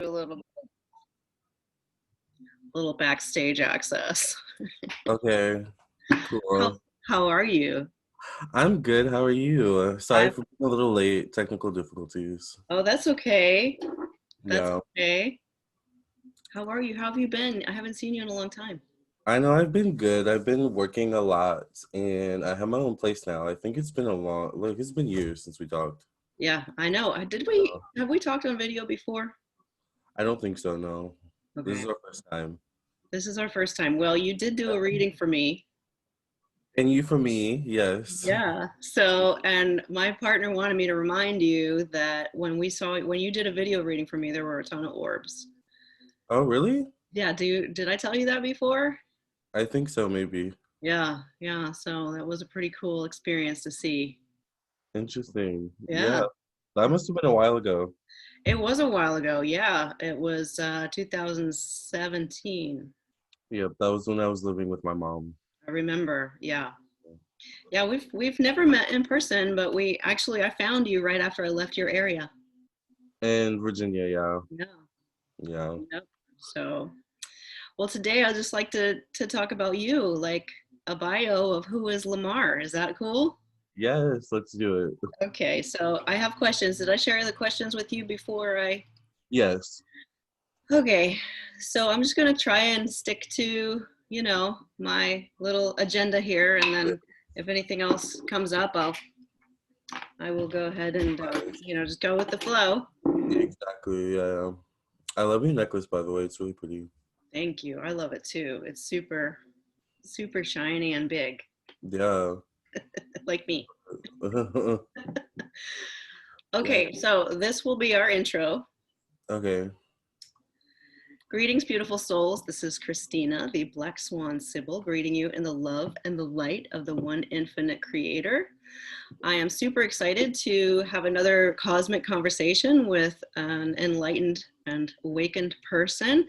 A little backstage access. Okay, How cool. how are you? I'm good. How are you? Sorry I'm for being a little late. Technical difficulties. Oh, that's okay. That's Yeah, okay. How are you? How have you been? I haven't seen you in a long time. I know I've been good. I've been working a lot, and I have my own place now. I think it's been it's been years since we talked. Yeah, I know. Did we So, have we talked on video before? I don't think so, no. This is Okay. our first time. This is our first time. Well, you did do a reading for me. And you for me, yes. Yeah. So, and my partner wanted me to remind you that when you did a video reading for me, there were a ton of orbs. Oh, really? Yeah, did I tell you that before? I think so, maybe. Yeah, yeah. So that was a pretty cool experience to see. Interesting. Yeah, Yeah. that must have been a while ago. It was a while ago. Yeah, it was 2017. Yep, that was when I was living with my mom. I remember. Yeah. Yeah, we've never met in person, but I found you right after I left your area. And Virginia, yeah. Yeah. Yeah. Yep. So, well, today I'd just like to talk about you, like a bio of who is Lamar. Is that cool? Yes, let's do it. Okay, so I have questions. Did I share the questions with you before I Yes. Okay, so I'm just gonna try and stick to, my little agenda here, and then if anything else comes up, I will go ahead and just go with the flow. Exactly. Yeah. I love your necklace, by the way. It's really pretty. Thank you. I love it too. It's super, super shiny and big, Yeah. like me. Yeah. Okay, so this will be our intro. Okay. Greetings, beautiful souls. This is Christina, the Black Swan Sibyl, greeting you in the love and the light of the one infinite creator. I am super excited to have another cosmic conversation with an enlightened and awakened person.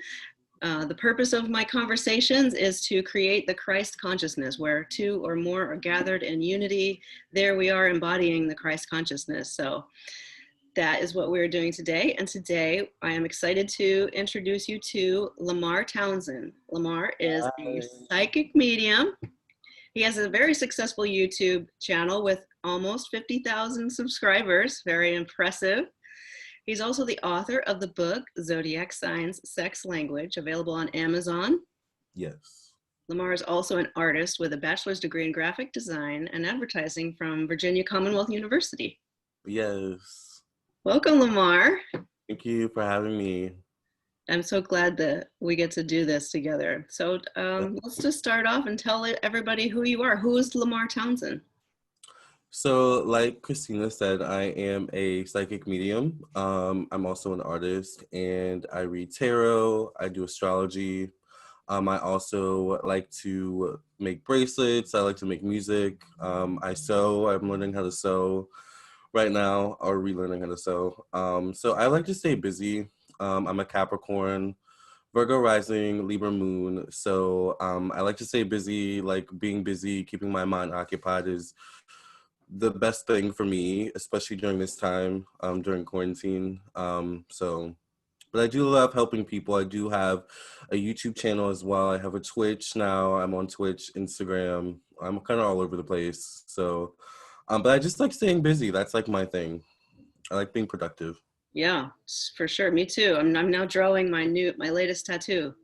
The purpose of my conversations is to create the Christ consciousness, where two or more are gathered in unity. There we are embodying the Christ consciousness. So that is what we're doing today. And today I am excited to introduce you to Lamarr Townsend. Lamarr is a psychic medium. He has a very successful YouTube channel with almost 50,000 subscribers. Very impressive. He's also the author of the book Zodiac Signs, Sex Language, available on Amazon. Yes. Lamar is also an artist with a bachelor's degree in graphic design and advertising from Virginia Commonwealth University. Yes. Welcome, Lamar. Thank you for having me. I'm so glad that we get to do this together. So let's just start off and tell everybody who you are. Who is Lamarr Townsend? So, like Christina said, I am a psychic medium. I'm also an artist and I read tarot, I do astrology. I also like to make bracelets, I like to make music. I sew, I'm learning how to sew right now, or relearning how to sew. So I like to stay busy. I'm a Capricorn, Virgo rising, Libra moon. So I like to stay busy, like being busy, keeping my mind occupied is the best thing for me, especially during this time, during quarantine. But I do love helping people. I do have a YouTube channel as well. I have a Twitch now. I'm on Twitch, Instagram. I'm kind of all over the place. So, but I just like staying busy. That's like my thing. I like being productive. Yeah, for sure. Me too. I'm now drawing my latest tattoo.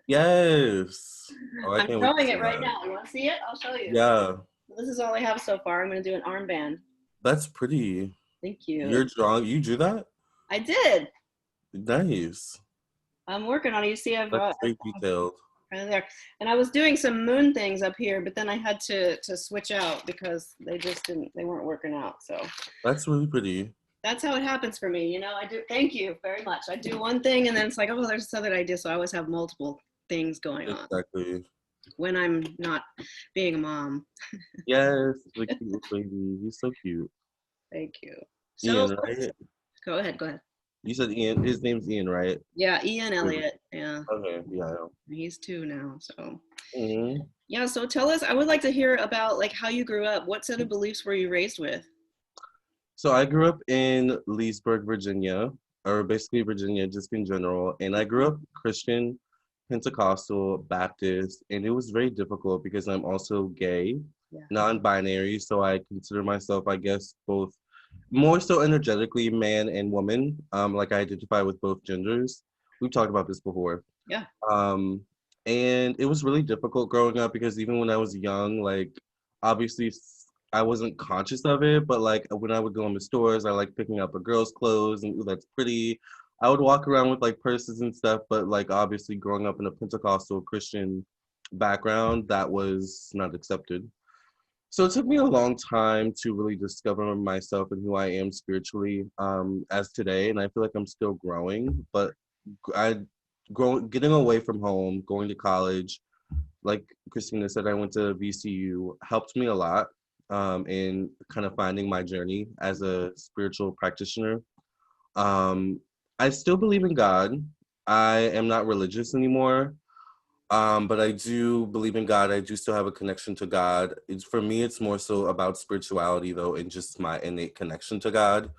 Yes. Oh, I I'm can't wait to drawing see it right that. now. You want to see it? I'll show you. Yeah, This is all I have so far. I'm going to do an armband. that's pretty. Thank you. You're drawing. You drew that? I did. Nice. I'm working on it. You see, That's very detailed. right there. And I was doing some moon things up here, but then I had to switch out because they weren't working out. So That's really pretty. that's how it happens for me. I do, thank you very much. I do one thing and then it's like, oh, there's this other idea. So I always have multiple things going on Exactly. when I'm not being a mom. Yes, the cute baby. He's so cute. Thank you. So Ian, right? go ahead, go ahead. You said Ian. His name's Ian, right? Yeah, Ian Elliott. Yeah, Okay, yeah, I know. he's two now. So Hmm. yeah, so tell us, I would like to hear about like how you grew up. What set of beliefs were you raised with? So I grew up in Leesburg, Virginia. or basically Virginia, just in general. And I grew up Christian, Pentecostal, Baptist, and it was very difficult because I'm also gay, Yeah. non-binary, so I consider myself, I guess, both more so energetically man and woman. Like I identify with both genders. We've talked about this before. Yeah. Um, and it was really difficult growing up because even when I was young, like obviously I wasn't conscious of it, but like when I would go in the stores, I like picking up a girl's clothes and ooh, that's pretty. I would walk around with like purses and stuff, but like obviously growing up in a Pentecostal Christian background, that was not accepted. So it took me a long time to really discover myself and who I am spiritually as today, and I feel like I'm still growing. But I getting away from home, going to college, like Christina said, I went to VCU, helped me a lot in kind of finding my journey as a spiritual practitioner. Um, I still believe in God. I am not religious anymore. But I do believe in God. I do still have a connection to God. It's for me, it's more so about spirituality though, and just my innate connection to God.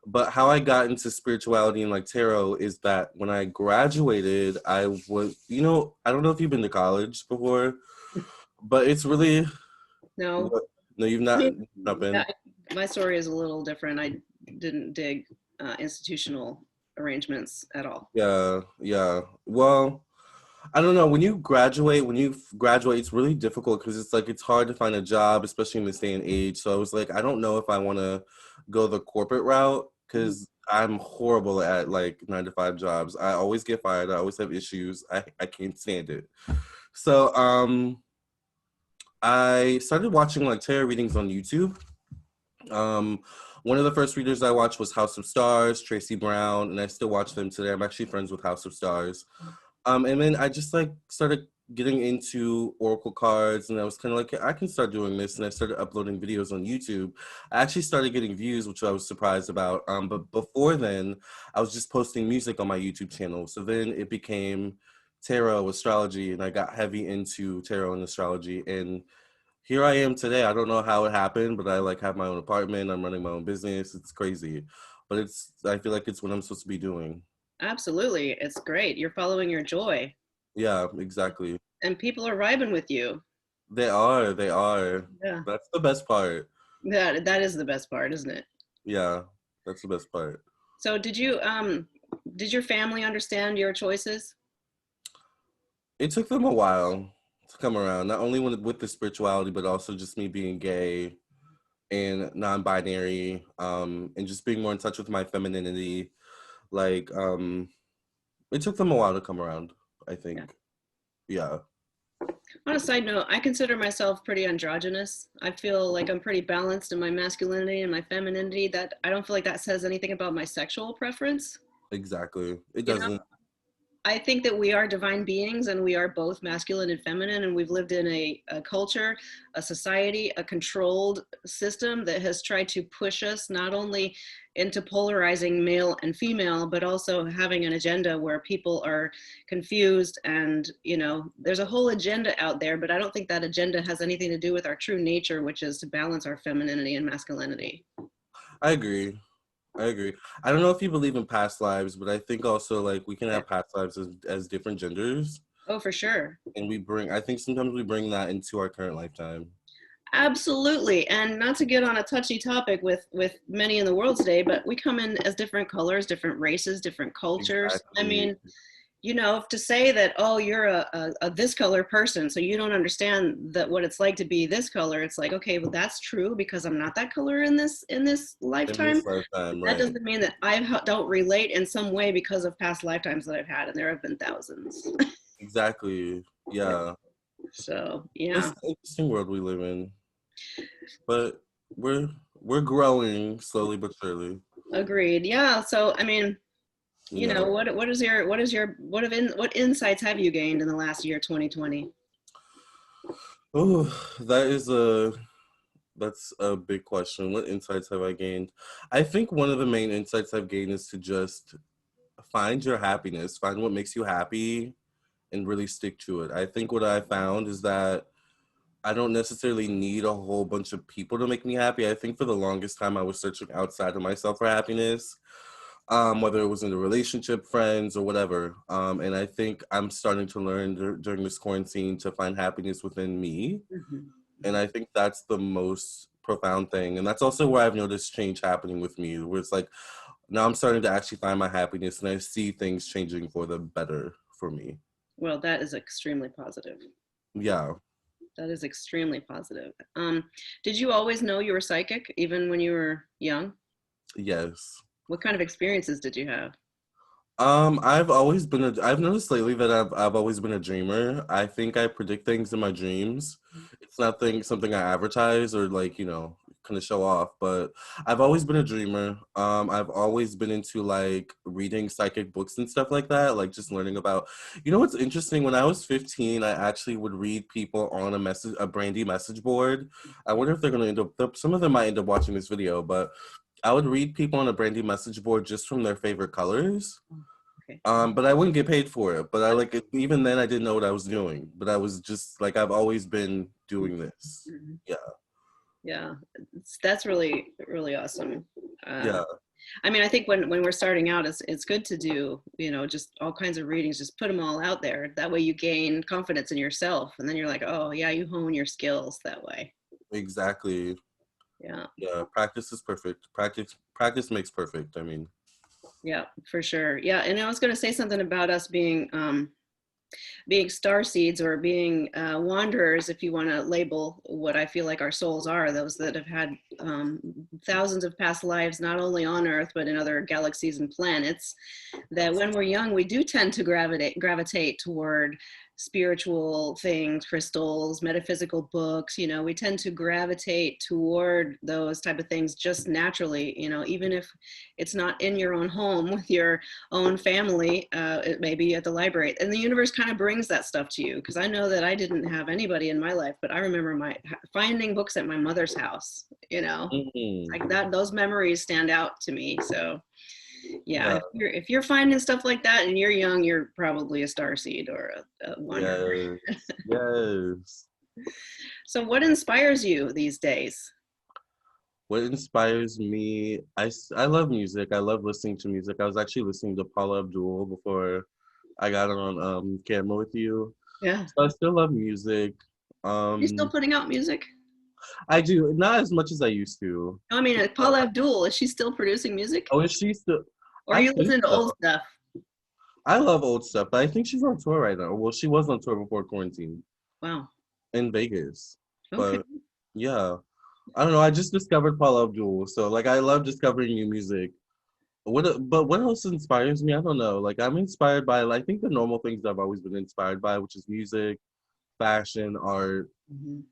But how I got into spirituality and like tarot is that when I graduated, I was, I don't know if you've been to college before, but it's really No. what, no, you've I mean, not yeah, been. my story is a little different. I didn't dig institutional arrangements at all. Yeah, yeah. Well, I don't know. When you graduate, it's really difficult because it's like it's hard to find a job, especially in this day and age. So I was like, I don't know if I want to go the corporate route Mhm. because I'm horrible at like 9 to 5 jobs. I always get fired. I always have issues. I can't stand it. So I started watching like tarot readings on YouTube. Um, one of the first readers I watched was House of Stars, Tracy Brown, and I still watch them today. I'm actually friends with House of Stars. And then I just like started getting into Oracle cards, and I was kind of like, I can start doing this, and I started uploading videos on YouTube. I actually started getting views, which I was surprised about. But before then, I was just posting music on my YouTube channel. So then it became tarot, astrology, and I got heavy into tarot and astrology. And here I am today. I don't know how it happened, but I like have my own apartment. I'm running my own business. It's crazy, but I feel like it's what I'm supposed to be doing. Absolutely. It's great. You're following your joy Yeah, exactly. and people are vibing with you. They are. They are. Yeah. That's the best part. That is the best part, isn't it? Yeah, that's the best part. So did your family understand your choices? It took them a while to come around, not only with the spirituality, but also just me being gay and non-binary, and just being more in touch with my femininity. Like, it took them a while to come around, I Yeah. think. Yeah, On a side note, I consider myself pretty androgynous. I feel like I'm pretty balanced in my masculinity and my femininity. That I don't feel like that says anything about my sexual preference. exactly. It You know, doesn't. I think that we are divine beings and we are both masculine and feminine, and we've lived in a culture, a society, a controlled system that has tried to push us not only into polarizing male and female, but also having an agenda where people are confused. And, there's a whole agenda out there, but I don't think that agenda has anything to do with our true nature, which is to balance our femininity and masculinity. I agree. I agree. I don't know if you believe in past lives, but I think also like we can Yeah. have past lives as different genders. Oh, for sure. And I think sometimes we bring that into our current lifetime. Absolutely. And not to get on a touchy topic with many in the world today, but we come in as different colors, different races, different cultures. I Exactly. mean, to say that, oh, you're a this color person, so you don't understand that what it's like to be this color, it's like, okay, well, that's true because I'm not that color in this In lifetime. this lifetime, That right. doesn't mean that I don't relate in some way because of past lifetimes that I've had, and there have been thousands. Exactly. Yeah. Yeah. So, It's yeah, an interesting world we live in. But we're we're growing slowly but surely. agreed. Yeah. So, I mean, Yeah. what insights have you gained in the last year, 2020? Oh, that's a big question. What insights have I gained? I think one of the main insights I've gained is to just find your happiness, find what makes you happy and really stick to it. I think what I found is that I don't necessarily need a whole bunch of people to make me happy. I think for the longest time I was searching outside of myself for happiness. whether it was in a relationship, friends, or whatever. And I think I'm starting to learn during this quarantine to find happiness within me. Mhm. And I think that's the most profound thing. And that's also where I've noticed change happening with me, where it's like now I'm starting to actually find my happiness and I see things changing for the better for me. Well, that is extremely positive. Yeah, That is extremely positive. Did you always know you were psychic, even when you were young? yes. What kind of experiences did you have? I've noticed lately that I've always been a dreamer. I think I predict things in my dreams. It's nothing something I advertise or like, kind of show off, but I've always been a dreamer. I've always been into like reading psychic books and stuff like that, like just learning about, what's interesting, when I was 15, I actually would read people on a brandy message board. I wonder if they're going to some of them might end up watching this video, but I would read people on a brandy message board just from their favorite colors. Oh, okay. But I wouldn't get paid for it. But I like it, even then I didn't know what I was doing. But I was just like I've always been doing this. Mhm. Yeah. Yeah, that's really, really awesome. Uh, Yeah. I mean, I think when we're starting out, it's good to do, just all kinds of readings, just put them all out there. That way you gain confidence in yourself. And then you're like, oh, yeah, you hone your skills that way. Exactly. Yeah. Yeah. Practice is perfect. Practice makes perfect. I mean, Yeah, for sure. Yeah. And I was going to say something about us being star seeds or being wanderers, if you want to label what I feel like our souls are, those that have had thousands of past lives, not only on Earth, but in other galaxies and planets, that when we're young, we do tend to gravitate toward spiritual things, crystals, metaphysical books. We tend to gravitate toward those type of things just naturally, even if it's not in your own home with your own family, it may be at the library, and the universe kind of brings that stuff to you. Because I know that I didn't have anybody in my life, but I remember finding books at my mother's house. mhm. Like that, those memories stand out to me. So yeah, Yeah. if you're finding stuff like that and you're young, you're probably a starseed or a wanderer. Yes. Yes. So what inspires you these days? What inspires me? I love music. I love listening to music. I was actually listening to Paula Abdul before I got on camera with you. Yeah, So I still love music. you still Um, putting out music? I do not as much as I used to. I mean, Uh, Paula Abdul, is she still producing music, oh, is she still? or are I you think listening to so. old stuff? I love old stuff, but I think she's on tour right now. Well, she was on tour before quarantine Wow. in Vegas. Okay. But yeah, I don't know. I just discovered Paula Abdul, so like I love discovering new music. But what else inspires me? I don't know. Like I'm inspired by like, I think the normal things I've always been inspired by, which is music, fashion, art. Mhm.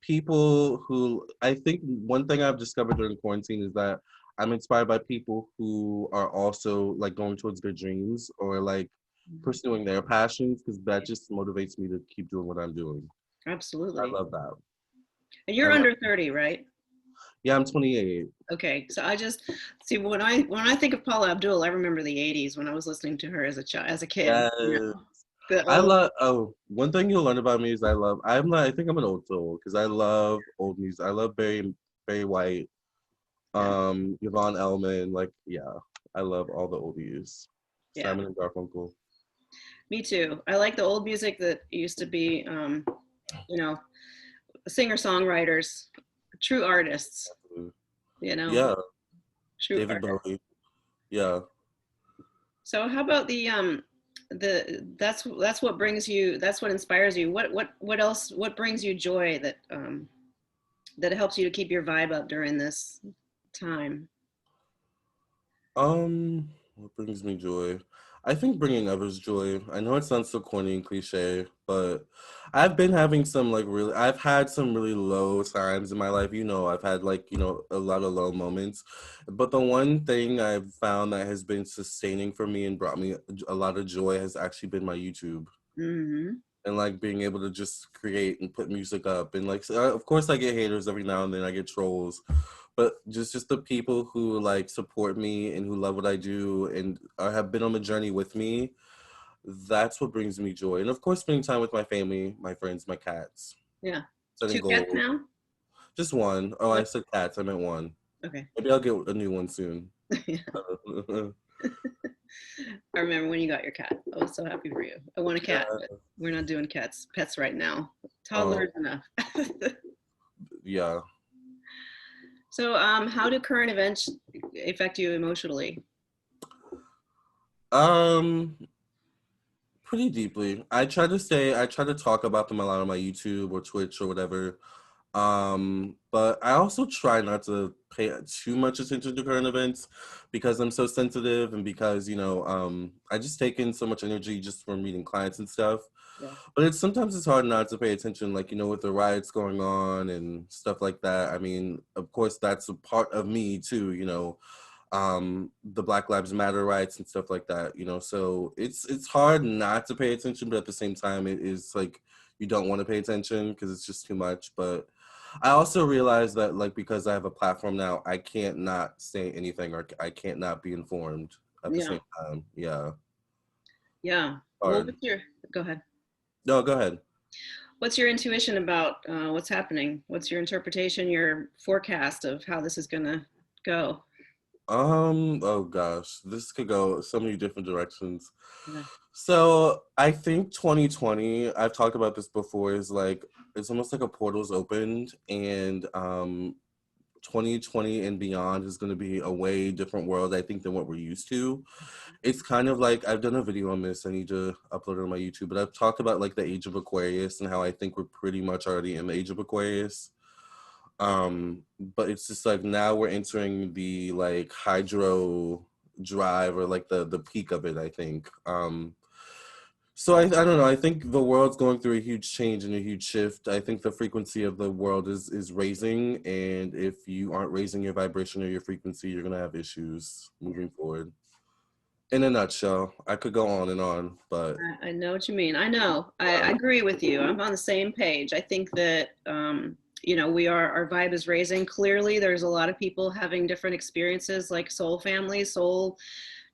People who I think one thing I've discovered during quarantine is that I'm inspired by people who are also like going towards their dreams or like pursuing their passions because that just motivates me to keep doing what I'm doing. I Absolutely. love that. And I you're love. under 30, right? Yeah, I'm 28. Okay. So I just see when I think of Paula Abdul, I remember the 80s when I was listening to her as a child, as a kid. Yes. The I old. love. Oh, one thing you'll learn about me is I'm not. I think I'm an old soul because I love old music. I love Barry White, Yeah. Yvonne Elliman. Like, yeah, I love all the oldies. Yeah. Simon and Garfunkel. Me too. I like the old music that used to be, you know, singer-songwriters, true artists, you know, Yeah, true David artists. Bowie. Yeah. So how about that's what brings you, that's what inspires you. What else, what brings you joy that helps you to keep your vibe up during this time? What brings me joy? I think bringing others joy. I know it sounds so corny and cliche, but I've had some really low times in my life. I've had like, a lot of low moments. But the one thing I've found that has been sustaining for me and brought me a lot of joy has actually been my YouTube Hmm. and like being able to just create and put music up and like of course I get haters every now and then, I get trolls, but just the people who like support me and who love what I do and have been on the journey with me, that's what brings me joy. And of course spending time with my family, my friends, my cats, Yeah. setting Two cats goals. now? Just one. Oh, Oh, I said cats, I meant one. okay. Maybe I'll get a new one soon. Yeah. I remember when you got your cat. I was so happy for you. I want a cat, Yeah. but we're not doing pets right now. Oh, Toddlers enough. yeah. So, how do current events affect you emotionally? Um, Pretty deeply. I try to talk about them a lot on my YouTube or Twitch or whatever. But I also try not to pay too much attention to current events because I'm so sensitive and because, I just take in so much energy just from meeting clients and stuff. Yeah. But sometimes it's hard not to pay attention, like, with the riots going on and stuff like that. I mean, of course, that's a part of me too, the Black Lives Matter rights and stuff like that, so it's hard not to pay attention, but at the same time it is like you don't want to pay attention because it's just too much. But I also realize that, like, because I have a platform now, I can't not say anything or I can't not be informed at the Yeah. same time. Yeah. Yeah. Well, Hard. go ahead. No, go ahead. What's your intuition about what's happening? What's your interpretation, your forecast of how this is going to go? Oh gosh, this could go so many different directions. Yeah. So I think 2020, I've talked about this before, is like it's almost like a portal's opened, and 2020 and beyond is going to be a way different world, I think, than what we're used to. It's kind of like I've done a video on this. I need to upload it on my YouTube, but I've talked about like the age of Aquarius and how I think we're pretty much already in the age of Aquarius. But it's just like now we're entering the like hydro drive or like the peak of it, I think. So I don't know. I think the world's going through a huge change and a huge shift. I think the frequency of the world is raising, and if you aren't raising your vibration or your frequency, you're gonna have issues moving forward. In a nutshell, I could go on, but I know what you mean. I know. I agree with you. I'm on the same page. I think that, our vibe is raising. Clearly, there's a lot of people having different experiences, like soul families, soul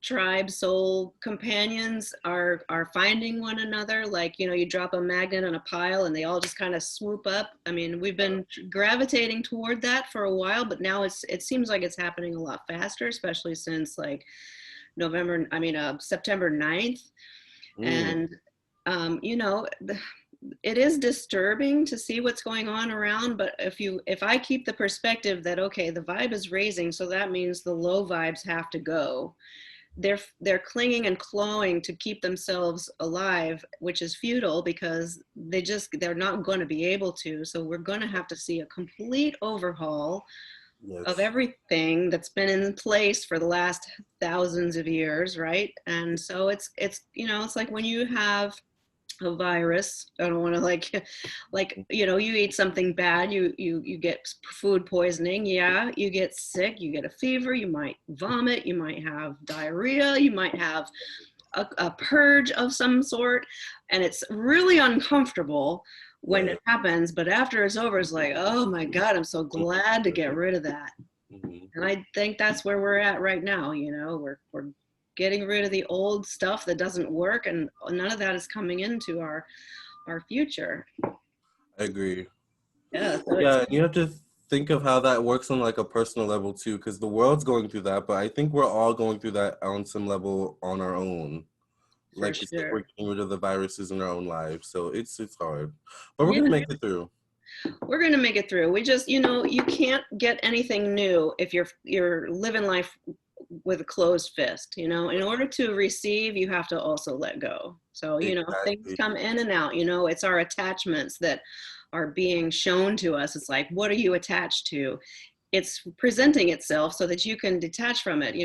tribes, soul companions are finding one another. Like, you drop a magnet on a pile and they all just kind of swoop up. I mean, we've been gravitating toward that for a while, but now it seems like it's happening a lot faster, especially since like September 9th. mm, And, you know, it is disturbing to see what's going on around, but if I keep the perspective that, okay, the vibe is raising, so that means the low vibes have to go. They're clinging and clawing to keep themselves alive, which is futile because they're not going to be able to. So we're going to have to see a complete overhaul of yes, everything that's been in place for the last thousands of years, right? And so it's like when you have a virus. I don't want to you eat something bad, you get food poisoning. Yeah, you get sick, you get a fever, you might vomit, you might have diarrhea, you might have a purge of some sort, and it's really uncomfortable when right. it happens. But after it's over, it's like, oh my God, I'm so glad to get rid of that. Mm-hmm. And I think that's where we're at right now. We're getting rid of the old stuff that doesn't work, and none of that is coming into our future. I agree. Yeah, so it's Yeah, you have to think of how that works on like a personal level too, because the world's going through that, but I think we're all going through that on some level on our own. for Like you said, we're sure. getting rid of the viruses in our own lives, so it's hard, but we're Yeah, gonna make it through. we're going to make it through. We just, you can't get anything new if you're living life with a closed fist. In order to receive, you have to also let go. So, things Exactly. come in and out. It's our attachments that are being shown to us. It's like, what are you attached to? It's presenting itself so that you can detach from it.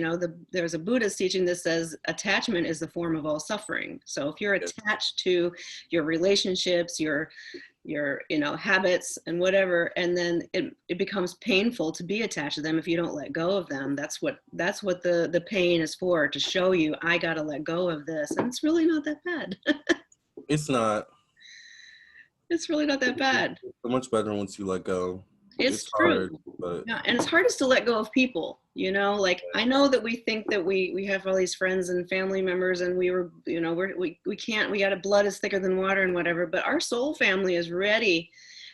There's a Buddhist teaching that says attachment is the form of all suffering. So if you're Yes. attached to your relationships, your habits and whatever, and then it becomes painful to be attached to them if you don't let go of them. That's what the pain is for, to show you, I got to let go of this, and it's really not that bad. It's not. It's really not that bad. It's so much better once you let go. It's It's true. hard, but Yeah, and it's hardest to let go of people. Like, I know that we think that we have all these friends and family members, and we can't, we got a blood is thicker than water and whatever, but our soul family is ready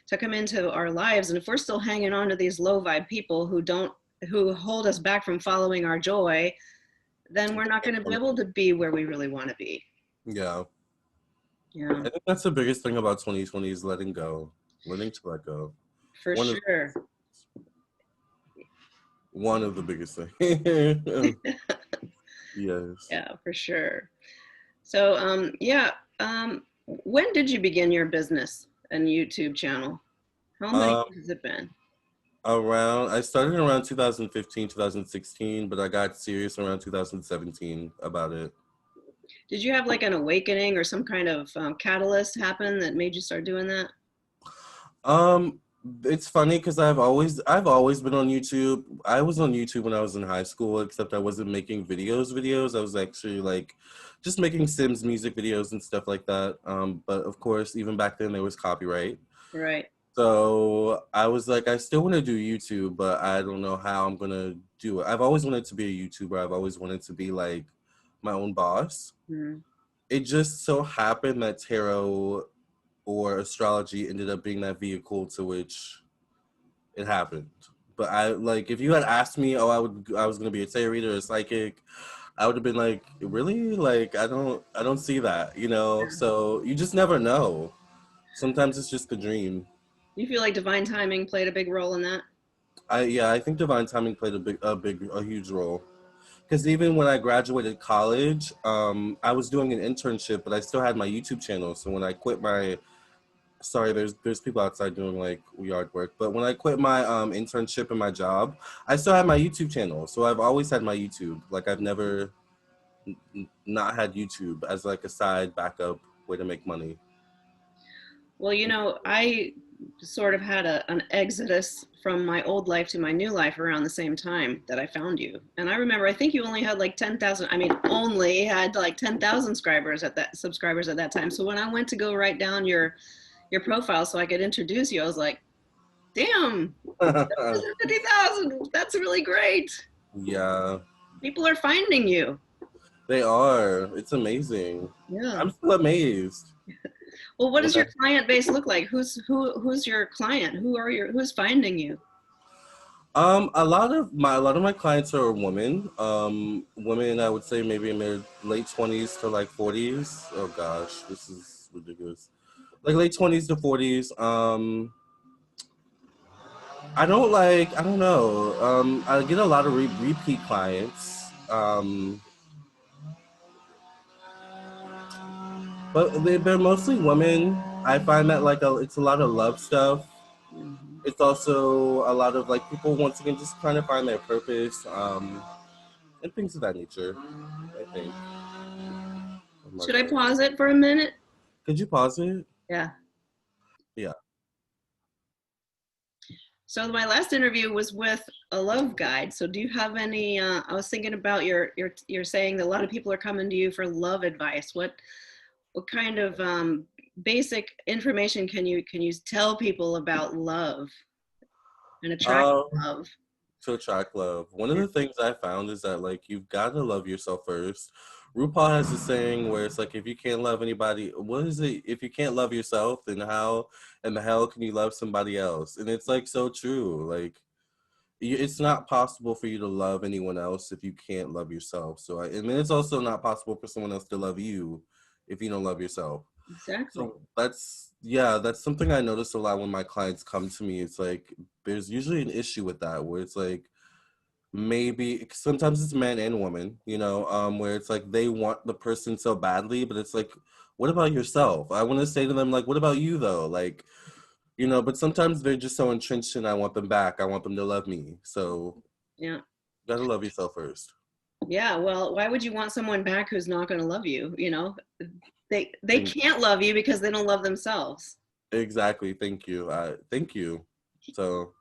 to come into our lives. And if we're still hanging on to these low vibe people who hold us back from following our joy, then we're not going to be able to be where we really want to be. Yeah. Yeah, I think that's the biggest thing about 2020 is letting go, learning to let go. for One of sure. one of the biggest things. Yes. Yeah, for sure. So, yeah, when did you begin your business and YouTube channel? How many Um, years has it been? I started around 2015, 2016, but I got serious around 2017 about it. Did you have like an awakening or some kind of catalyst happen that made you start doing that? Um, it's funny because I've always been on YouTube. I was on YouTube when I was in high school, except I wasn't making videos. I was actually like just making Sims music videos and stuff like that. But of course, even back then there was copyright. Right. So I was like, I still want to do YouTube, but I don't know how I'm gonna do it. I've always wanted to be a YouTuber. I've always wanted to be like my own boss. Mm. It just so happened that tarot or astrology ended up being that vehicle to which it happened. But I like if you had asked me, oh, I was gonna be a tarot reader or a psychic, I would have been like, really? Like I don't see that, you know? Yeah. So you just never know. Sometimes it's just a dream. You feel like divine timing played a big role in that? I think divine timing played a huge role. Because even when I graduated college, I was doing an internship, but I still had my YouTube channel. So when I quit my sorry, there's people outside doing like yard work. But when I quit my internship and my job, I still had my YouTube channel. So I've always had my YouTube. Like I've never not had YouTube as like a side backup way to make money. Well, I sort of had an exodus from my old life to my new life around the same time that I found you. And I remember, I think you only had like 10,000, I mean, only had like 10,000 subscribers at that time. So when I went to go write down your profile so I could introduce you, I was like, damn, 50,000. That's really great. Yeah, People are finding you. they are. It's amazing. Yeah. I'm still amazed. Well, what When does your client base look like? Who's your client? Who's finding you? a lot of my clients are women. Women I would say maybe in their late 20s to like 40s. Oh gosh, this is ridiculous. Like late 20s to 40s. I don't know. I get a lot of repeat clients. But they're mostly women. I find that like it's a lot of love stuff. Mhm. It's also a lot of like people once again just trying to find their purpose, and things of that nature. I think. Oh my Should I god. pause it for a minute? Could you pause it? Yeah. Yeah. So my last interview was with a love guide. So do you have any? I was thinking about you're saying that a lot of people are coming to you for love advice. What kind of basic information can you tell people about love and attracting Um, love? to attract love. One of Yeah. the things I found is that like you've got to love yourself first. RuPaul has this saying where it's like if you can't love anybody, what is it? If you can't love yourself, then how in the hell can you love somebody else? And it's like so true. Like it's not possible for you to love anyone else if you can't love yourself. And then it's also not possible for someone else to love you if you don't love yourself. Exactly. So that's something I notice a lot when my clients come to me. It's like there's usually an issue with that where it's like maybe sometimes it's man and woman, where it's like they want the person so badly, but it's like, what about yourself? I want to say to them, like, what about you though? Like, but sometimes they're just so entrenched and I want them back. I want them to love me. So Yeah. you gotta love yourself first. Yeah. Well, why would you want someone back who's not going to love you? They Thank, can't love you because they don't love themselves. exactly. Thank you. Thank you. So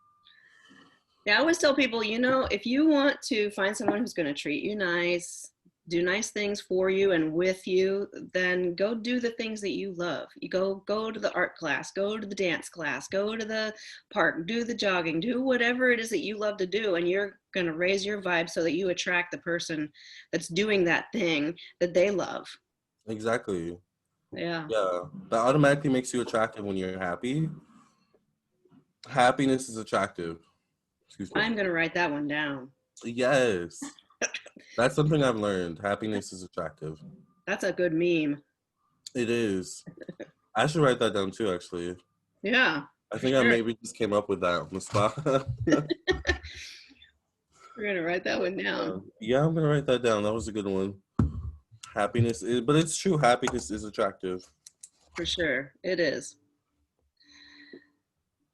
Yeah, I always tell people, if you want to find someone who's going to treat you nice, do nice things for you and with you, then go do the things that you love. You go to the art class, go to the dance class, go to the park, do the jogging, do whatever it is that you love to do, and you're going to raise your vibe so that you attract the person that's doing that thing that they love. exactly. Yeah. Yeah. That automatically makes you attractive when you're happy. Happiness is attractive. Excuse me. I'm going to write that one down. Yes. That's something I've learned. Happiness is attractive. That's a good meme. It is. I should write that down too, actually. Yeah, I for think I sure. maybe just came up with that on the spot. We're gonna write that one down. Yeah, I'm gonna write that down. That was a good one. Happiness is, but it's true. Happiness is attractive. For sure. It is.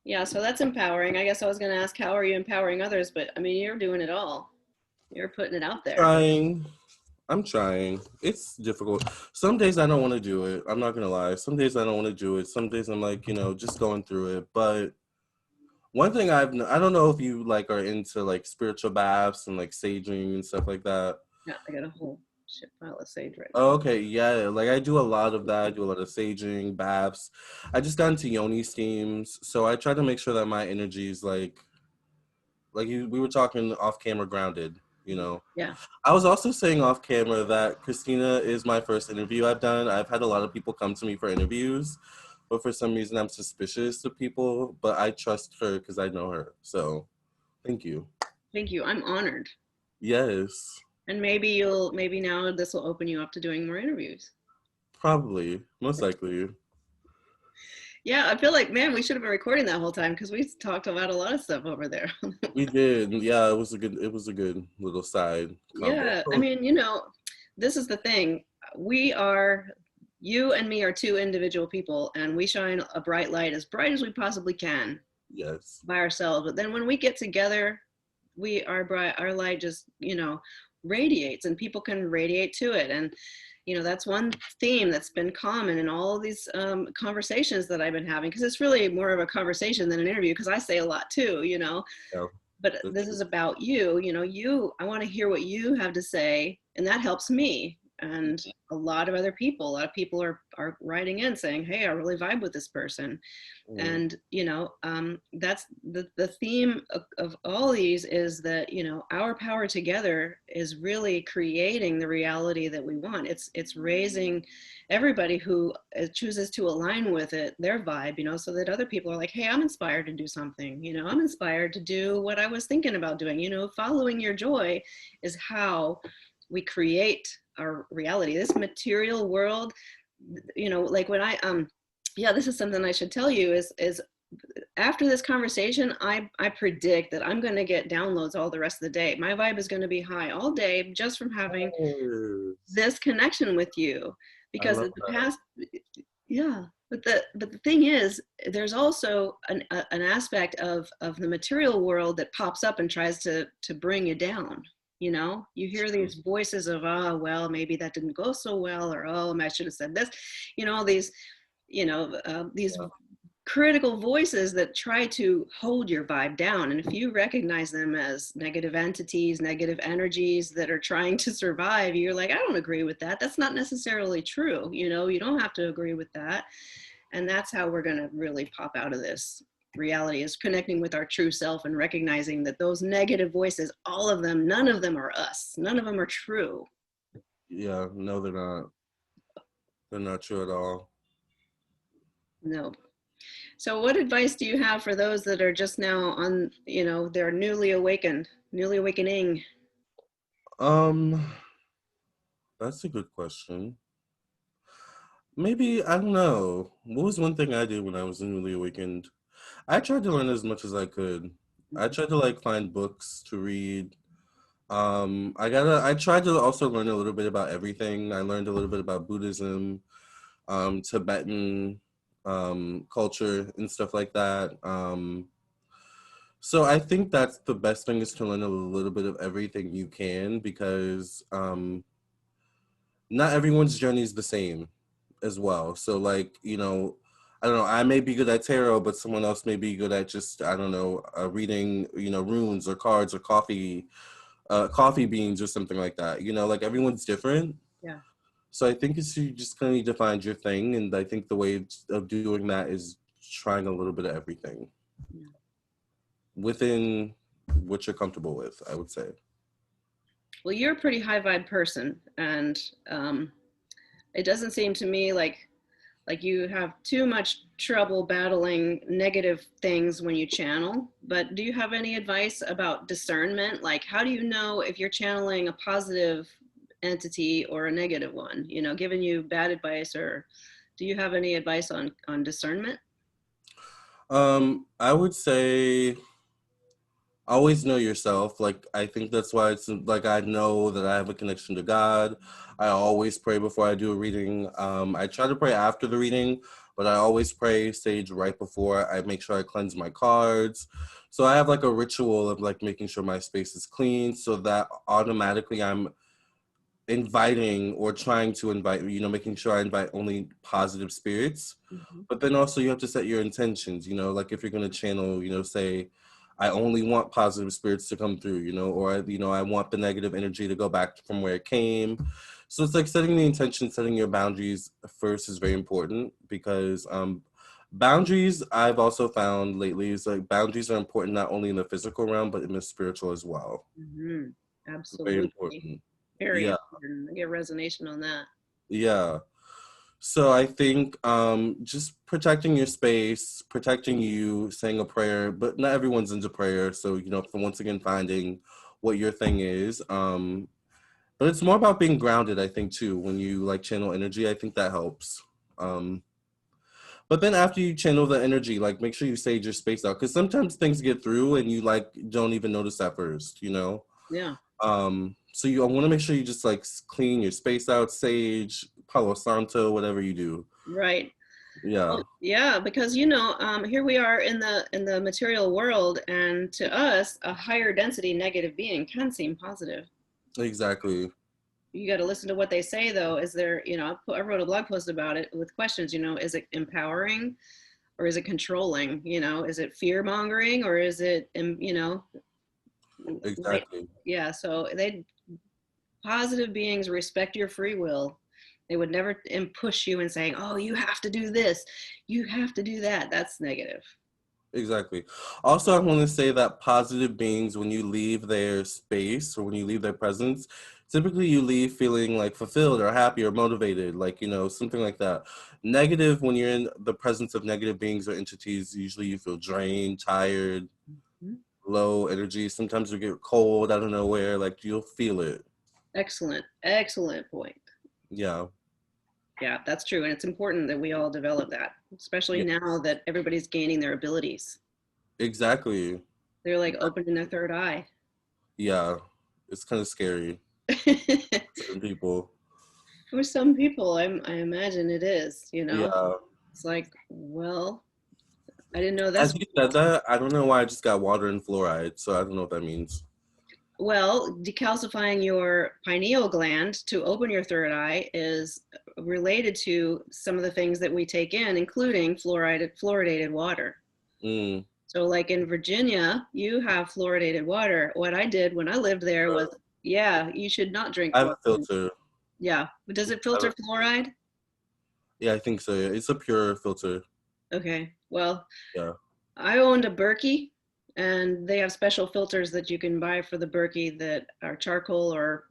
Yeah, so that's empowering. I guess I was gonna ask how are you empowering others, but I mean you're doing it all. You're putting it out there. Trying. I'm trying. It's difficult. Some days I don't want to do it. I'm not gonna lie. Some days I don't want to do it. Some days I'm like, just going through it. But one thing I don't know if you like are into like spiritual baths and like saging and stuff like that. Yeah, I got a whole shit pile of sage right now. Oh, okay, yeah. Like I do a lot of that. I do a lot of saging, baths. I just got into yoni steams, so I try to make sure that my energy is we were talking off camera grounded. Yeah. I was also saying off camera that Christina is my first interview I've done. I've had a lot of people come to me for interviews, but for some reason I'm suspicious of people, but I trust her because I know her. So thank you. Thank you. I'm honored. Yes, And maybe now this will open you up to doing more interviews. probably, most likely. Yeah, I feel like, man, we should have been recording that whole time because we talked about a lot of stuff over there. We did. Yeah, it was a good little side combo. Yeah, I mean, this is the thing. You and me are two individual people, and we shine a bright as we possibly can Yes. by ourselves. But then when we get together, our light just, radiates, and people can radiate to it. And that's one theme that's been common in all of these conversations that I've been having, because it's really more of a conversation than an interview, because I say a lot too, Yeah, but that's this true. is about you. I want to hear what you have to say, and that helps me. And a lot of people are writing in saying, hey, I really vibe with this person. Mm, And that's the theme of all these, is that our power together is really creating the reality that we want. It's raising everybody who chooses to align with it, their vibe, so that other people are like, hey, I'm inspired to do something. I'm inspired to do what I was thinking about doing. Following your joy is how we create our reality. This material world, like when yeah, this is something I should tell you, is after this conversation, I predict that I'm going to get downloads all the rest of the day. My vibe is going to be high all day just from having yes. this connection with you, I because love in the that. past, yeah. But the thing is, there's also an aspect of the material world that pops up and tries to bring you down. You hear True. these voices of, oh, well, maybe that didn't go so well, or oh, I should have said this. These these Yeah. critical voices that try to hold your vibe down. And if you recognize them as negative entities, negative energies that are trying to survive, you're like, I don't agree with that. That's not necessarily true. You don't have to agree with that. And that's how we're going to really pop out of this reality, is connecting with our true self and recognizing that those negative voices, all of them, none of them are us. None of them are true. Yeah, no, they're not. They're not true at all. No. So what advice do you have for those that are just now on, they're newly awakening? Um, that's a good question. Maybe, I don't know. What was one thing I did when I was newly awakened? I tried to learn as much as I could. I tried to like find books to read. I tried to also learn a little bit about everything. I learned a little bit about Buddhism, Tibetan culture and stuff like that. So I think that's the best thing, is to learn a little bit of everything you can, because not everyone's journey is the same as well. So like, I don't know, I may be good at tarot, but someone else may be good at just, I don't know, reading, runes or cards or coffee beans or something like that. Like everyone's different. Yeah. So I think you just kind of need to find your thing. And I think the way of doing that is trying a little bit of everything Yeah. within what you're comfortable with, I would say. Well, you're a pretty high vibe person, and it doesn't seem to me like like you have too much trouble battling negative things when you channel. But do you have any advice about discernment? Like, how do you know if you're channeling a positive entity or a negative one, you know, giving you bad advice? Or do you have any advice on discernment? I would say always know yourself. Like, I think that's why it's like I know that I have a connection to God. I always pray before I do a reading. I try to pray after the reading, but I always pray sage right before. I make sure I cleanse my cards. So I have like a ritual of like making sure my space is clean so that automatically I'm inviting or trying to invite, making sure I invite only positive spirits. Mhm. But then also you have to set your intentions, like if you're going to channel, say, I only want positive spirits to come through, or, I want the negative energy to go back from where it came. So it's like setting the intention, setting your boundaries first is very important because boundaries I've also found lately is like boundaries are important not only in the physical realm, but in the spiritual as well. Mhm. Very Absolutely. important. Very Yeah. important. I get resonation on that. Yeah. So I think just protecting your space, protecting you, saying a prayer, but not everyone's into prayer. So, for once again, finding what your thing is. But it's more about being grounded, I think, too. When you like channel energy, I think that helps. Um, but then after you channel the energy, like make sure you sage your space out because sometimes things get through and you like don't even notice at first. Yeah. So I want to make sure you just like clean your space out, sage, Palo Santo, whatever you do. Right. Yeah, Well, yeah, because here we are in the material world, and to us, a higher density negative being can seem positive. exactly. You got to listen to what they say, though. Is there, I wrote a blog post about it with questions. Is it empowering or is it controlling? Is it fear mongering or is it, light? Exactly. Yeah. So positive beings respect your free will. They would never push you and saying, "Oh, you have to do this, you have to do that." That's negative. Exactly. Also, I want to say that positive beings, when you leave their space or when you leave their presence, typically you leave feeling like fulfilled or happy or motivated, like, something like that. Negative, when you're in the presence of negative beings or entities, usually you feel drained, tired, Mhm. low energy. Sometimes you get cold out of nowhere, like you'll feel it. Excellent, excellent point. Yeah. Yeah, that's true, and it's important that we all develop that, especially Yeah. now that everybody's gaining their abilities. Exactly. They're like opening their third eye. Yeah. It's kind of scary for certain people. For some people, I imagine it is. Yeah. It's like, well, I didn't know As this. you said that, I don't know why I just got water and fluoride, so I don't know what that means. Well, decalcifying your pineal gland to open your third eye is related to some of the things that we take in, including fluoridated water. Mm. So, like in Virginia, you have fluoridated water. What I did when I lived there was, yeah, you should not drink I have a fluoride. filter. Yeah, but does it I have filter a- fluoride? yeah, I think so. Yeah. It's a pure filter. Okay, well, Yeah. I owned a Berkey, and they have special filters that you can buy for the Berkey that are charcoal or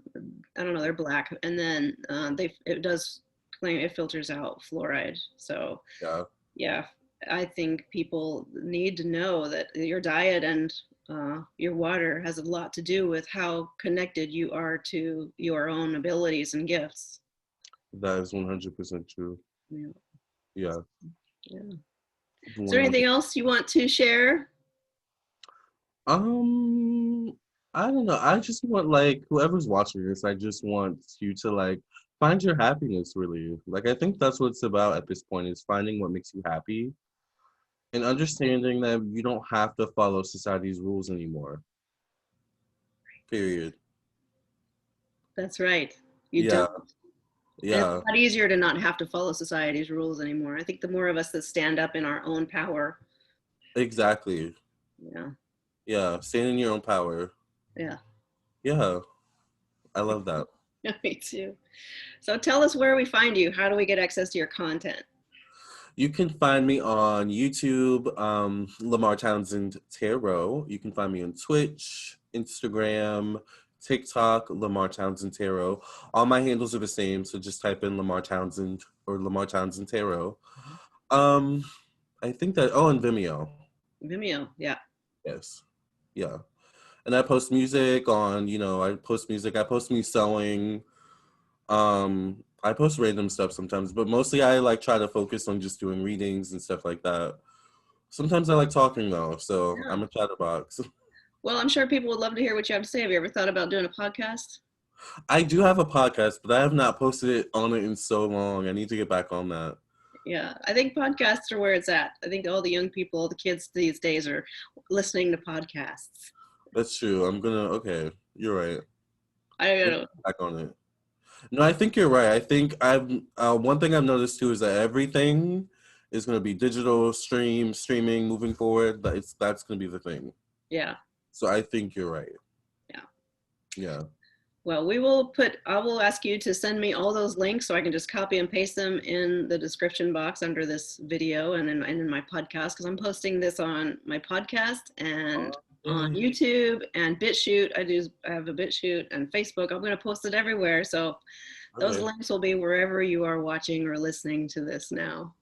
I don't know, they're black, and then it does claim it filters out fluoride. So Yeah. yeah, I think people need to know that your diet and your water has a lot to do with how connected you are to your own abilities and gifts. That is 100% true. Yeah, Yeah. yeah. Is there anything 100. else you want to share? Um, I don't know. I just want like whoever's watching this, I just want you to like find your happiness really. Like I think that's what it's about at this point is finding what makes you happy and understanding that you don't have to follow society's rules anymore. Period. That's right. You Yeah. don't. And it's Yeah. a lot easier to not have to follow society's rules anymore. I think the more of us that stand up in our own power, Exactly. yeah, Yeah. Stand in your own power. yeah, Yeah. I love that. me too. So tell us where we find you. How do we get access to your content? You can find me on YouTube, Lamarr Townsend Tarot. You can find me on Twitch, Instagram, TikTok, Lamarr Townsend Tarot. All my handles are the same, so just type in Lamarr Townsend or Lamarr Townsend Tarot. Um, I think that, oh, and Vimeo. Vimeo, yeah. Yes. Yeah. And I post music on, I post music. I post me sewing. I post random stuff sometimes, but mostly I like try to focus on just doing readings and stuff like that. Sometimes I like talking though, so Yeah. I'm a chatterbox. Well, I'm sure people would love to hear what you have to say. Have you ever thought about doing a podcast? I do have a podcast, but I have not posted it on it in so long. I need to get back on that. Yeah, I think podcasts are where it's at. I think all the young people, the kids these days are listening to podcasts. That's true. Okay, you're right. I don't I'm know. back on it. No, I think you're right. I think one thing I've noticed too is that everything is gonna be digital streaming moving forward. That's gonna be the thing. Yeah, So I think you're right. yeah. Yeah. Well, I will ask you to send me all those links so I can just copy and paste them in the description box under this video and in my podcast, because I'm posting this on my podcast and on Yay. YouTube and BitChute. I have a BitChute and Facebook. I'm going to post it everywhere. So those Okay. links will be wherever you are watching or listening to this now.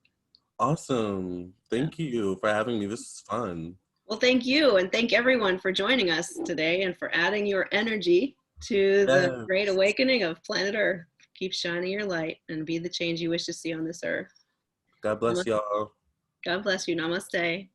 Awesome. Yeah. Thank you for having me. This is fun. Well, thank you. And thank everyone for joining us today and for adding your energy to the great Yes. awakening of planet Earth. Keep shining your light and be the change you wish to see on this earth. God bless y'all. God bless you. Namaste.